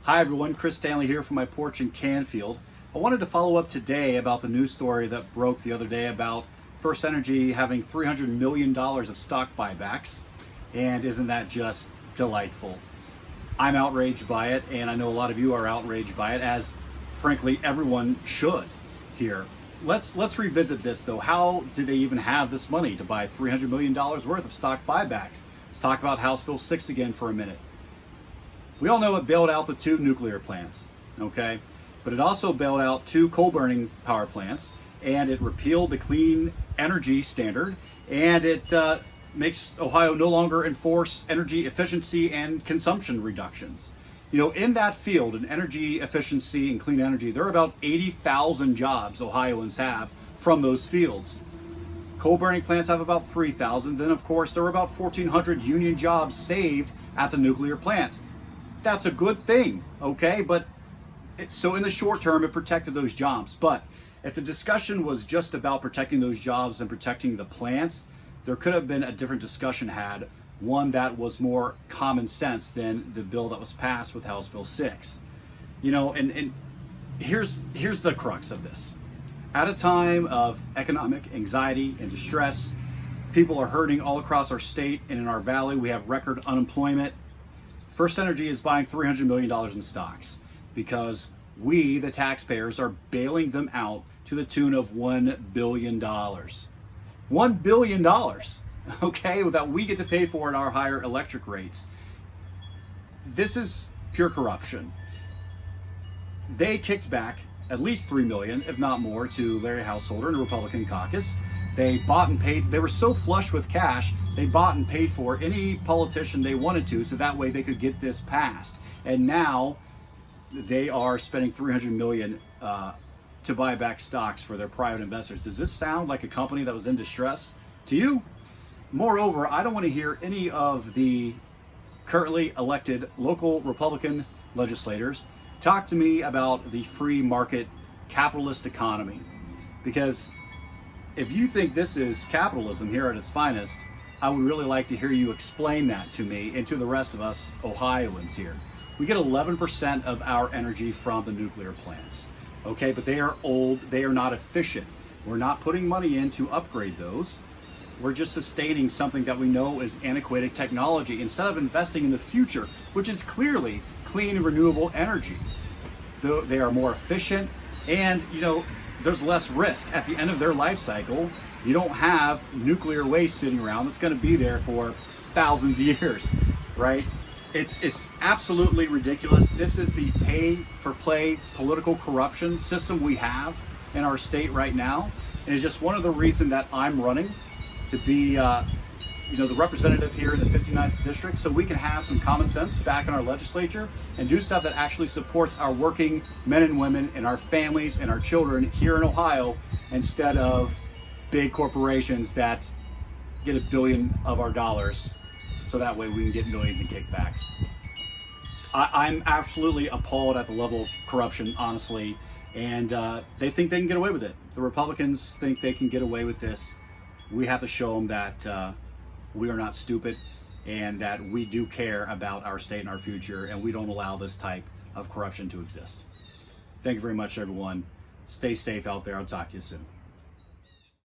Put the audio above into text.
Hi everyone, Chris Stanley here from my porch in Canfield. I wanted to follow up today about the news story that broke the other day about First Energy having $300 million of stock buybacks. And isn't that just delightful? I'm outraged by it, and I know a lot of you are outraged by it, as frankly everyone should here. Let's revisit this though. How did they even have this money to buy $300 million worth of stock buybacks? Let's talk about House Bill 6 again for a minute. We all know it bailed out the 2 nuclear plants, okay? But it also bailed out 2 coal-burning power plants, and it repealed the clean energy standard, and it makes Ohio no longer enforce energy efficiency and consumption reductions. You know, in that field, in energy efficiency and clean energy, there are about 80,000 jobs Ohioans have from those fields. Coal-burning plants have about 3,000. Then, of course, there were about 1,400 union jobs saved at the nuclear plants. That's a good thing, okay? But so in the short term, it protected those jobs. But if the discussion was just about protecting those jobs and protecting the plants, there could have been a different discussion had, one that was more common sense than the bill that was passed with House Bill 6. You know, and here's the crux of this. At a time of economic anxiety and distress, people are hurting all across our state, and in our valley, we have record unemployment. First Energy is buying $300 million in stocks because we, the taxpayers, are bailing them out to the tune of $1 billion. $1 billion, okay, that we get to pay for in our higher electric rates. This is pure corruption. They kicked back at least $3 million, if not more, to Larry Householder and the Republican caucus. They bought and paid. They were so flush with cash, they bought and paid for any politician they wanted to, so that way they could get this passed. And now they are spending $300 million to buy back stocks for their private investors. Does this sound like a company that was in distress to you? Moreover, I don't want to hear any of the currently elected local Republican legislators talk to me about the free market capitalist economy, because if you think this is capitalism here at its finest, I would really like to hear you explain that to me and to the rest of us Ohioans here. We get 11% of our energy from the nuclear plants, okay? But they are old, they are not efficient. We're not putting money in to upgrade those. We're just sustaining something that we know is antiquated technology instead of investing in the future, which is clearly clean and renewable energy. They are more efficient, and you know, there's less risk. At the end of their life cycle, you don't have nuclear waste sitting around that's going to be there for thousands of years, right? It's absolutely ridiculous. This is the pay-for-play political corruption system we have in our state right now, and it's just one of the reasons that I'm running to be the representative here in the 59th district, so we can have some common sense back in our legislature and do stuff that actually supports our working men and women and our families and our children here in Ohio, instead of big corporations that get $1 billion of our dollars so that way we can get millions in kickbacks. I'm absolutely appalled at the level of corruption, honestly, and they think they can get away with it. The Republicans think they can get away with this. We have to show them that we are not stupid, and that we do care about our state and our future, and we don't allow this type of corruption to exist. Thank you very much, everyone. Stay safe out there. I'll talk to you soon.